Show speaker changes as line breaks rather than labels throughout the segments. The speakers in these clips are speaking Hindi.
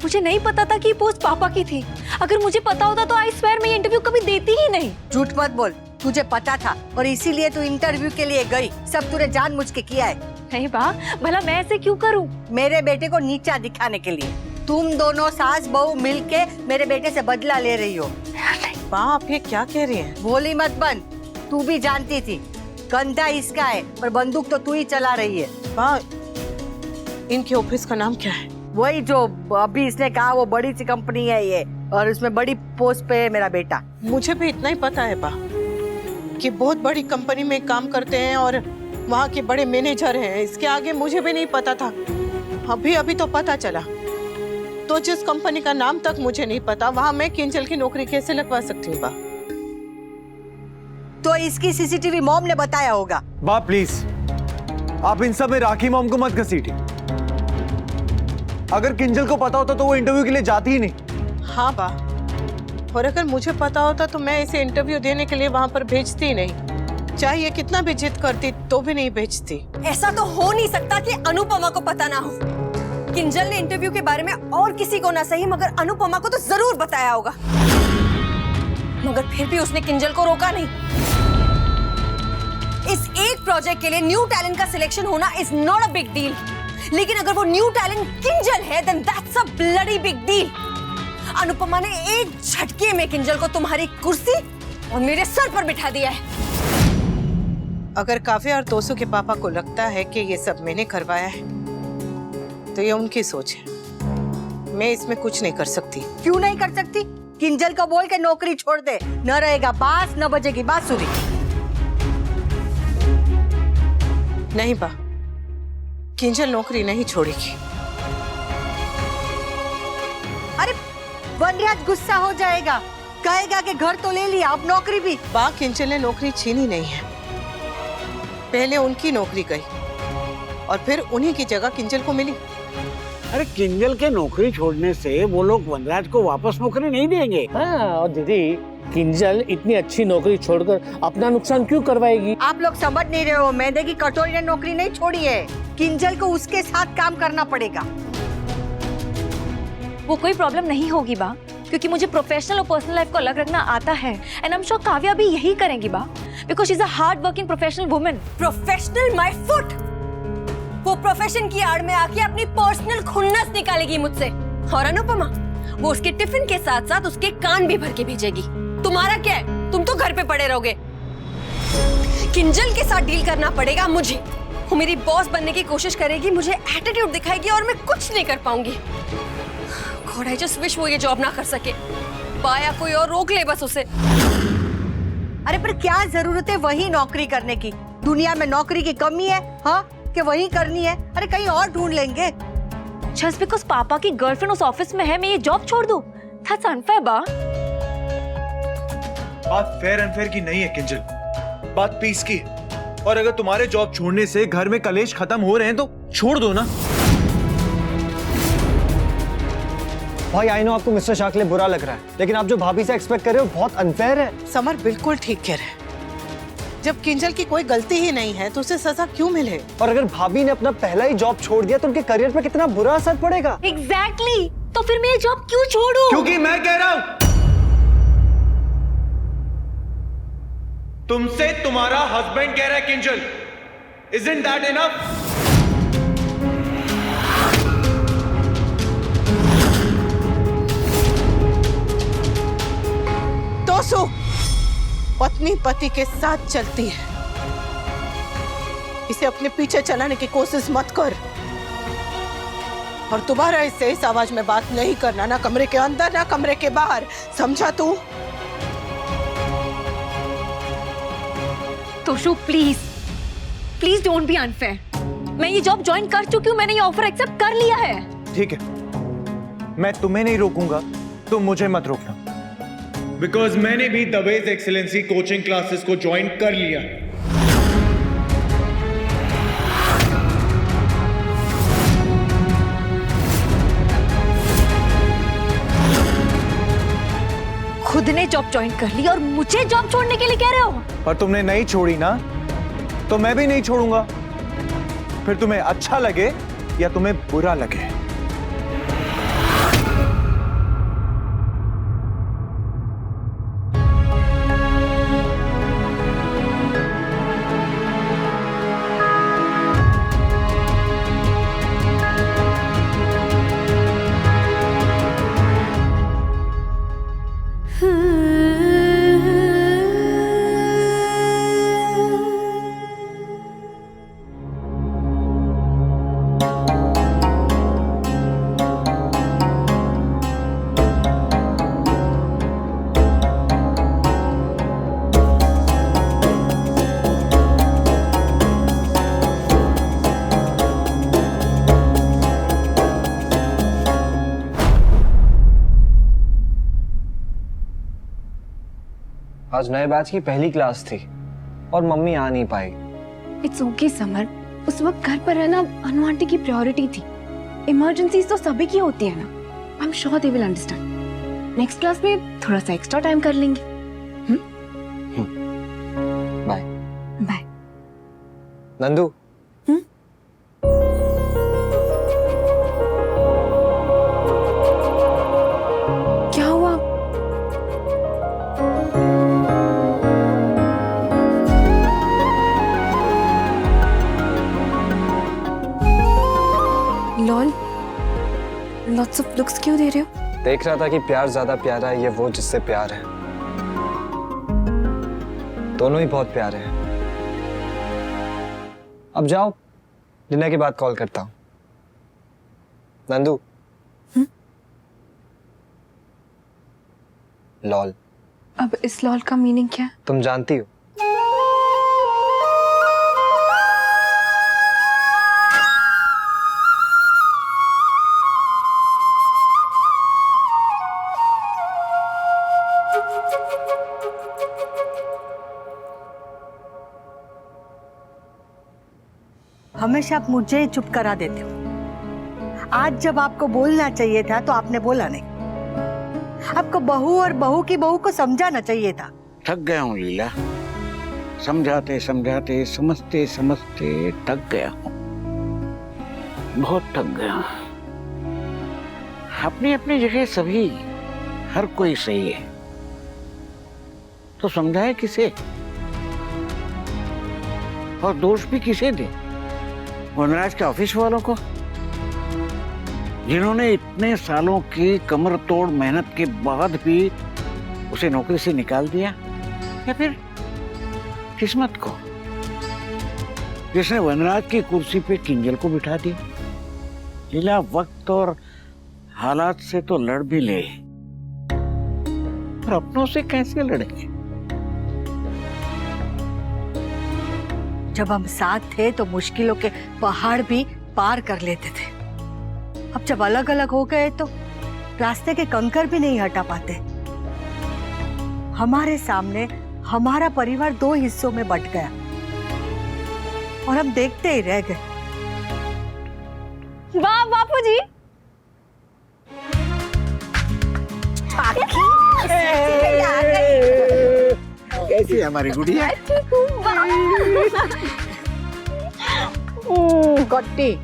मुझे नहीं पता था कि ये पोस्ट पापा की थी। अगर मुझे पता होता तो आई स्वेयर मैं ये इंटरव्यू कभी देती ही नहीं।
झूठ मत बोल, तुझे पता था और इसीलिए तू इंटरव्यू के लिए गई। सब तूने जानबूझ के किया है।
नहीं बा, भला मैं ऐसे क्यों करूं?
मेरे बेटे को नीचा दिखाने के लिए। तुम दोनों सास बहू मिलके मेरे बेटे से बदला ले रही हो।
माँ आप ये क्या कह रही हैं?
बोली मत बन, तू भी जानती थी कंधा इसका है पर बंदूक तो तू ही चला रही है।
माँ इनके ऑफिस का नाम क्या है?
वही जो अभी इसने कहा, वो बड़ी सी कंपनी है ये, और उसमें बड़ी पोस्ट पे है मेरा बेटा।
मुझे भी इतना ही पता है बा कि बहुत बड़ी कंपनी में काम करते हैं और वहाँ के बड़े मैनेजर हैं। इसके आगे मुझे भी नहीं पता था, अभी अभी तो पता चला। तो जिस कंपनी का नाम तक मुझे नहीं पता, वहाँ मैं किंजल की नौकरी कैसे लगवा सकती हूँ बा?
तो इसकी सीसीटीवी मॉम ने बताया होगा।
बाप प्लीज, आप इन सब में राखी मॉम को मत घसीटिए। अगर किंजल को पता होता तो वो इंटरव्यू के लिए जाती ही नहीं।
हाँ बा, और अगर मुझे पता होता तो मैं इसे इंटरव्यू देने के लिए वहाँ पर भेजती ही नहीं। चाहे ये कितना भी जिद करती तो भी नहीं भेजती।
ऐसा तो हो नहीं सकता कि अनुपमा को पता ना हो। किंजल ने इंटरव्यू के बारे में और किसी को ना सही मगर अनुपमा को तो जरूर बताया होगा। मगर फिर भी उसने किंजल को रोका नहीं। इस एक प्रोजेक्ट के लिए न्यू टैलेंट का सिलेक्शन होना is not a big deal, लेकिन अगर वो न्यू टैलेंट किंजल है then that's a bloody big deal. Anupama ने एक झटके में किंजल को तुम्हारी कुर्सी और मेरे सर पर बिठा दिया है।
अगर काव्या और तोसू के पापा को लगता है कि ये सब मैंने करवाया है तो ये उनकी सोच है, मैं इसमें कुछ नहीं कर सकती।
क्यों नहीं कर सकती? किंजल को बोल के नौकरी छोड़ दे, न रहेगा बांस न बजेगी बांसुरी।
नहीं बा, किंजल नौकरी नहीं छोड़ेगी।
अरे वनराज गुस्सा हो जाएगा, कहेगा कि घर तो ले लिया अब नौकरी भी।
बा किंजल ने नौकरी छीनी नहीं है, पहले उनकी नौकरी गई और फिर उन्हीं की जगह किंजल को मिली।
अरे किंजल के नौकरी छोड़ने से वो लोग वनराज को वापस नौकरी नहीं देंगे।
हाँ, और दीदी किंजल इतनी अच्छी नौकरी छोड़कर अपना नुकसान क्यों करवाएगी?
आप लोग समझ नहीं रहे हो, मैदे की कटोरी ने नौकरी नहीं छोड़ी है। किंजल को उसके साथ काम करना पड़ेगा।
वो कोई प्रॉब्लम नहीं होगी बा, क्योंकि मुझे प्रोफेशनल और पर्सनल लाइफ को अलग रखना आता है। And I am sure Kavya भी यही करेंगी बा, because she is a hard working professional woman.
Professional my foot. वो प्रोफेशन की आड़ में आके अपनी पर्सनल खुन्नस निकालेगी मुझसे। और अनुपमा, वो उसके टिफिन के साथ साथ उसके कान भी भर के भेजेगी। तुम्हारा क्या है, तुम तो घर पे पड़े रहोगे। किंजल के साथ डील करना पड़ेगा मुझे। वो मेरी बॉस बनने की कोशिश करेगी, मुझे एटीट्यूड दिखाएगी और मैं कुछ नहीं कर पाऊंगी। गॉड आई जस्ट विश वो ये जॉब ना कर सके। पाया कोई और रोक ले बस उसे।
अरे पर क्या जरूरत है वही नौकरी करने की? दुनिया में नौकरी की कमी है हाँ कि वही करनी है? अरे कहीं और ढूंढ लेंगे।
जस्ट बिकॉज पापा की गर्लफ्रेंड उस ऑफिस में है मैं ये जॉब छोड़ दूं? दैट्स अनफेयर बा।
बात फेयर अनफेयर की नहीं है किंजल, बात पीस की है। और अगर तुम्हारे जॉब छोड़ने से घर में कलेश खत्म हो रहे हैं तो छोड़ दो ना।
भाई आई नो आपको मिस्टर शाह के लिए बुरा लग रहा है, लेकिन आप जो भाभी से एक्सपेक्ट कर रहे हो बहुत अनफेयर है।
समर बिल्कुल ठीक कह रहे हैं। जब किंजल की कोई गलती ही नहीं है तो उसे सजा क्यों मिले?
और अगर भाभी ने अपना पहला ही जॉब छोड़ दिया तो उनके करियर पे कितना बुरा असर पड़ेगा।
एग्जैक्टली, तो फिर मैं ये जॉब क्यों छोड़ूं?
क्योंकि मैं कह रहा हूं, तुमसे तुम्हारा हस्बैंड कह रहा है किंजल। Isn't that enough?
तोसू, पत्नी पति के साथ चलती है, इसे अपने पीछे चलाने की कोशिश मत कर। और दोबारा इससे इस आवाज में बात नहीं करना, ना कमरे के अंदर ना कमरे के बाहर, समझा तू?
Toshu please please don't be unfair. मैं ये जॉब ज्वाइन कर चुकी हूँ, मैंने ये ऑफर एक्सेप्ट कर लिया है।
ठीक है, मैं तुम्हें नहीं रोकूंगा, तुम मुझे मत रोकना। बिकॉज मैंने भी दवेज एक्सीलेंसी कोचिंग क्लासेस को ज्वाइन कर लिया।
खुद ने जॉब ज्वाइन कर ली और मुझे जॉब छोड़ने के लिए कह रहे हो?
पर तुमने नहीं छोड़ी ना, तो मैं भी नहीं छोड़ूंगा। फिर तुम्हें अच्छा लगे या तुम्हें बुरा लगे।
आज नए बैच की पहली क्लास थी और मम्मी आ नहीं पाई।
इट्स ओके समर, उस वक्त घर पर रहना अनु आंटी की प्रायोरिटी थी। इमरजेंसीज तो सभी की होती है ना। I am sure they will understand. Next class में थोड़ा सा एक्स्ट्रा टाइम कर लेंगे।
Bye
bye.
नंदू,
क्या हुआ? लॉल, लॉट्स ऑफ लुक्स क्यों दे रहे हो?
देख रहा था कि प्यार ज्यादा प्यारा है ये वो जिससे प्यार है। दोनों ही बहुत प्यारे हैं। अब जाओ, डिनर के बाद कॉल करता हूं। नंदू, लॉल।
अब इस लॉल का मीनिंग क्या है?
तुम जानती हो।
हमेशा आप मुझे ही चुप करा देते हो। आज जब आपको बोलना चाहिए था तो आपने बोला नहीं। आपको बहू और बहू की बहू को समझाना चाहिए था।
थक गया हूँ लीला, समझाते समझाते समझते समझते थक गया हूँ, बहुत थक गया हूँ। अपनी अपनी जगह सभी, हर कोई सही है, तो समझाए किसे और दोष भी किसे दे? वनराज के ऑफिस वालों को, जिन्होंने इतने सालों की कमर तोड़ मेहनत के बाद भी उसे नौकरी से निकाल दिया, या फिर किस्मत को, जिसने वनराज की कुर्सी पे किंजल को बिठा दिया? लीला, वक्त और हालात से तो लड़ भी ले, पर अपनों से कैसे लड़ेंगे?
जब हम साथ थे तो मुश्किलों के पहाड़ भी पार कर लेते थे। अब जब अलग अलग हो गए तो रास्ते के कंकर भी नहीं हटा पाते। हमारे सामने हमारा परिवार दो हिस्सों में बंट गया और हम देखते ही रह गए।
वाह बापूजी,
कैसी है हमारी गुड़िया?
कट्टी,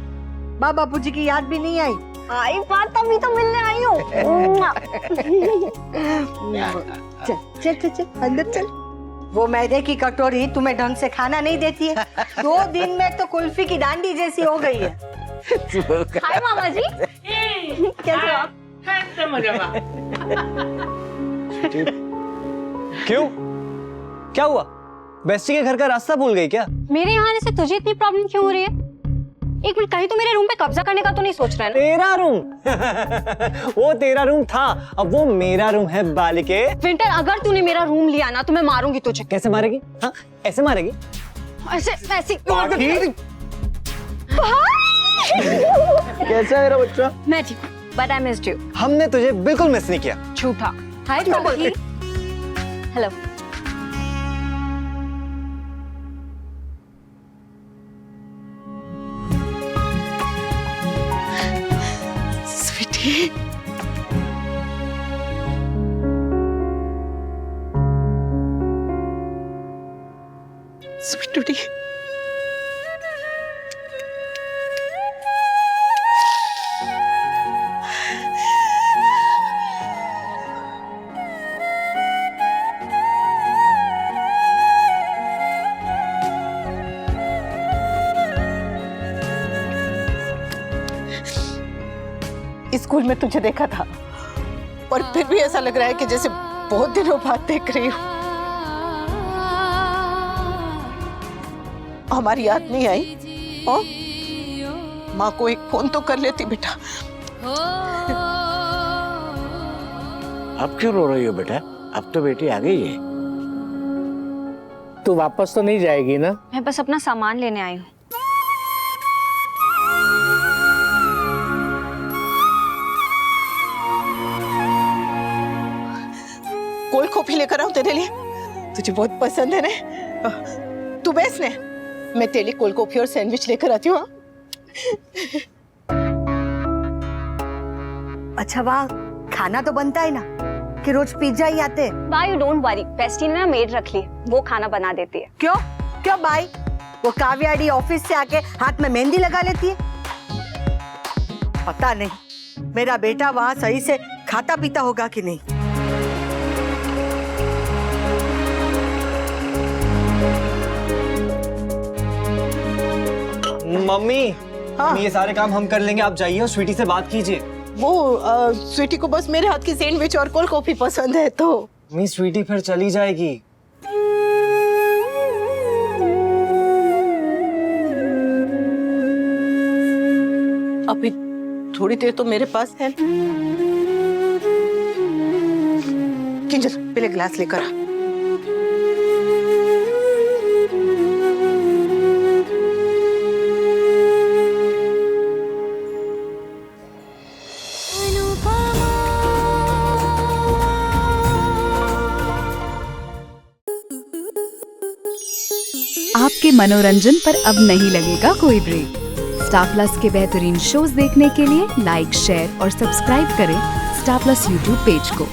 माँ बापूजी की याद भी नहीं आई?
आई बात, तभी तो मिलने आई हूँ।
चल चल चल चल अंदर चल। वो मैदे की कटोरी तुम्हें ढंग से खाना नहीं देती है। 2 दिन में तो कुल्फी की डांडी जैसी हो गई है।
हाय मामा जी, कैसे हो आप?
क्यों? क्या हुआ? बेस्टी के घर का रास्ता भूल गई क्या?
मेरे यहाँ आने से तुझे इतनी प्रॉब्लम क्यों हो रही है? एक मिनट, कहीं तो मेरे रूम पे कब्जा करने का तो नहीं सोच रहा है ना?
तेरा रूम? वो तेरा रूम था, अब वो मेरा रूम है बालिके।
विंटर, अगर तूने मेरा रूम लिया ना तो मैं मारूंगी तुझे।
कैसे मारेगी? हाँ, ऐसे मारेगी?
ऐसे ऐसे।
कैसा है मेरा बच्चा?
मैं ठीक हूँ, बट आई मिस्ड यू।
हमने तुझे बिल्कुल मिस नहीं किया।
झूठा। हाय बाबी। हेलो।
स्वीटी, स्वीटी, स्कूल में तुझे देखा था और फिर भी ऐसा लग रहा है कि जैसे बहुत दिनों बाद देख रही हूँ। हमारी याद नहीं आई? माँ को एक फोन तो कर लेती बेटा।
अब क्यों रो रही हो बेटा? अब तो बेटी आ गई है।
तू वापस तो नहीं जाएगी ना?
मैं बस अपना सामान लेने आई हूँ।
कोल्ड कॉफी लेकर आऊं तेरे लिए? तुझे बहुत पसंद है ना? तू बैठ ने, मैं तेरे लिए कोल्ड कॉफी और सैंडविच लेकर आती हूँ।
अच्छा वहाँ खाना तो बनता है ना, कि रोज पिज्जा ही आते हैं?
Bye you don't worry, bestie ने ना मेड रख ली, वो खाना बना देती है।
क्यों क्यों भाई? वो काव्याडी ऑफिस से आके हाथ में मेहंदी लगा लेती है? पता नहीं मेरा बेटा वहाँ सही से खाता पीता होगा कि नहीं।
मम्मी
हाँ।
ये सारे काम हम कर लेंगे, आप जाइए और स्वीटी से बात कीजिए।
वो स्वीटी को बस मेरे हाथ की सैंडविच और कोल्ड कॉफी पसंद है तो।
मम्मी स्वीटी फिर चली जाएगी।
अभी थोड़ी देर तो मेरे पास है। किंजल पहले ग्लास लेकर आ।
आपके मनोरंजन पर अब नहीं लगेगा कोई ब्रेक। स्टार प्लस के बेहतरीन शोज देखने के लिए लाइक, शेयर और सब्सक्राइब करें स्टार प्लस यूट्यूब पेज को।